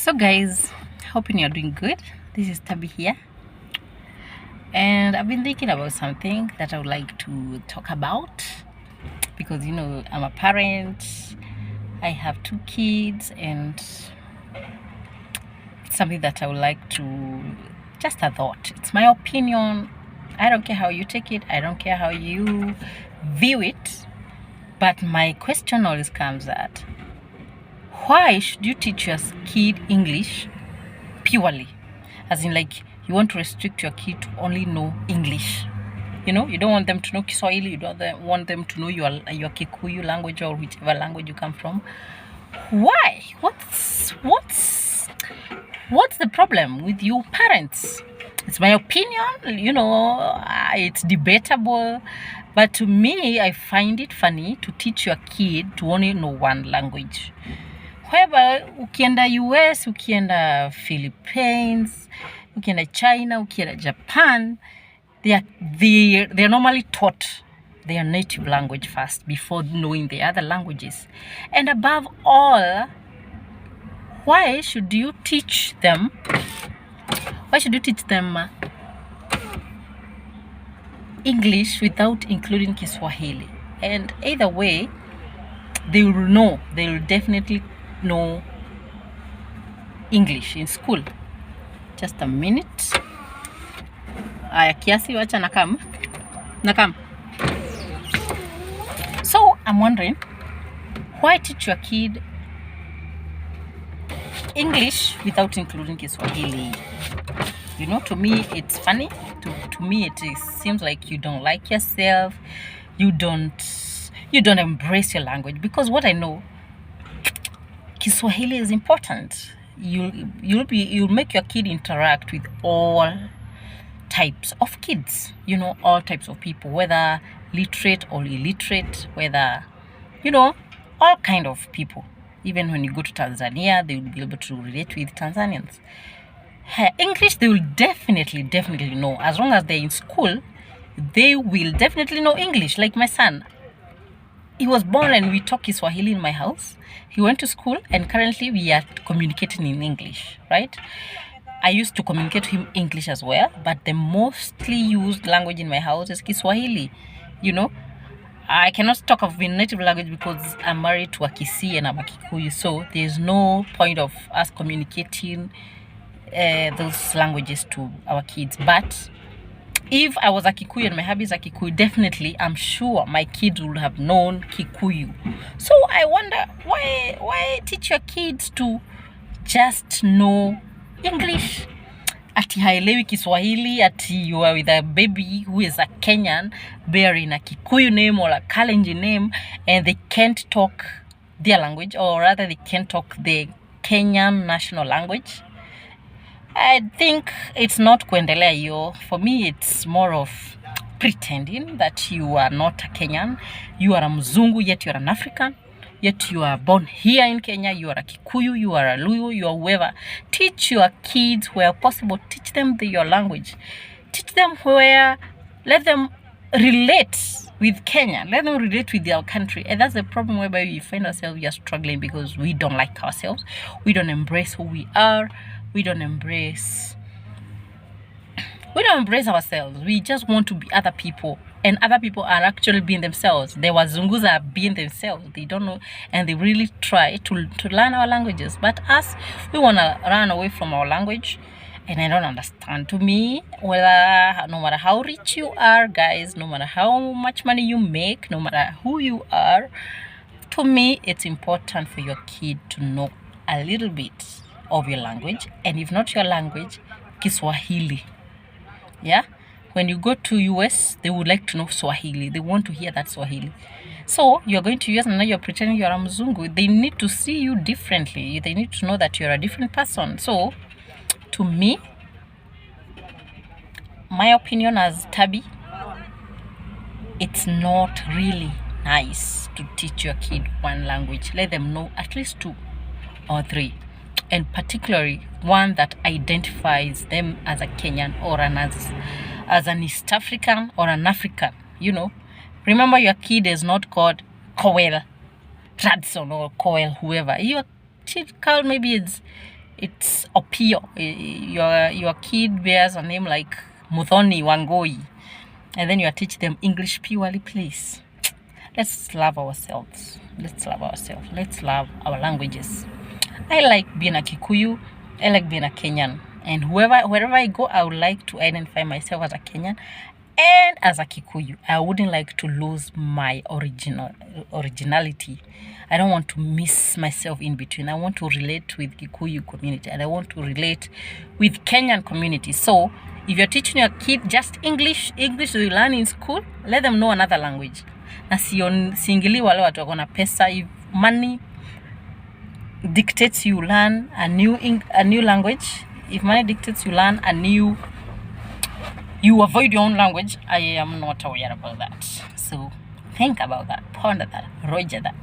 So guys, hoping you're doing good. This is Tabi here, and I've been thinking about something that I would like to talk about because I'm a parent. I have 2 kids, and it's something that I would like to just a thought. It's my opinion. I don't care how you take it. I don't care how you view it. But my question always comes at, why should you teach your kid English purely? As in, like, you want to restrict your kid to only know English. You don't want them to know Swahili. You don't want them to know your Kikuyu language or whichever language you come from. Why? What's the problem with you parents? It's my opinion. It's debatable. But to me, I find it funny to teach your kid to only know one language. However, ukienda US, ukienda Philippines, ukienda China, ukienda Japan, they're normally taught their native language first before knowing the other languages. And above all, why should you teach them English without including Kiswahili? And either way, they will definitely know English in school. Just a minute. Aya, kiasi wacha nakam. So I'm wondering, why teach your kid English without including Kiswahili? To me it's funny. To me seems like you don't like yourself. You don't embrace your language, because what I know, Kiswahili is important. You'll make your kid interact with all types of kids, all types of people, whether literate or illiterate, whether all kind of people. Even when you go to Tanzania, they will be able to relate with Tanzanians. English, they will definitely know. As long as they're in school, they will definitely know English. Like my son, he was born and we talk Swahili in my house. He went to school and currently we are communicating in English, right? I used to communicate to him English as well, but the mostly used language in my house is Kiswahili. I cannot talk of my native language because I'm married to a Kisi and I'm a Kikuyu, so there's no point of us communicating those languages to our kids. But if I was a Kikuyu and my hubby is a Kikuyu, definitely, I'm sure my kids would have known Kikuyu. So I wonder, why teach your kids to just know English? Ati haelewi Kiswahili, ati you are with a baby who is a Kenyan bearing a Kikuyu name or a Kalenjin name, and they can't talk their language, or rather they can't talk the Kenyan national language. I think it's not kuendelea hiyo. For me, it's more of pretending that you are not a Kenyan. You are a Mzungu, yet you are an African. Yet you are born here in Kenya. You are a Kikuyu, you are a Luyu, you are whoever. Teach your kids where possible. Teach them your language. Teach them let them relate with Kenya. Let them relate with their country. And that's the problem whereby we find ourselves just struggling because we don't like ourselves. We don't embrace who we are. We don't embrace ourselves. We just want to be other people. And other people are actually being themselves. The Wazungus are being themselves. They don't know, and they really try to learn our languages. But us, we want to run away from our language. And I don't understand. To me, no matter how rich you are, guys, no matter how much money you make, no matter who you are, to me, it's important for your kid to know a little bit of your language. And if not your language, Kiswahili. Yeah? When you go to US, they would like to know Swahili. They want to hear that Swahili. So you're going to US and now you're pretending you're a Mzungu. They need to see you differently. They need to know that you're a different person. So to me, my opinion as Tabi, it's not really nice to teach your kid one language. Let them know at least 2 or 3. And particularly one that identifies them as a Kenyan or as an East African or an African. Remember, your kid is not called Coel Radson or Coel whoever. Your kid called maybe it's it's Opio. Your kid bears a name like Muthoni Wangoi, and then you are teaching them English purely, please. Let's love ourselves. Let's love ourselves. Let's love our languages. I like being a Kikuyu. I like being a Kenyan. And wherever I go, I would like to identify myself as a Kenyan and as a Kikuyu. I wouldn't like to lose my originality. I don't want to miss myself in between. I want to relate with Kikuyu community and I want to relate with Kenyan community. So if you're teaching your kid just English you learn in school, let them know another language. Na siingili wale watu wako na pesa. If money dictates you learn a new language, if money dictates you learn you avoid your own language, I am not aware about that. So think about that, ponder that, roger that.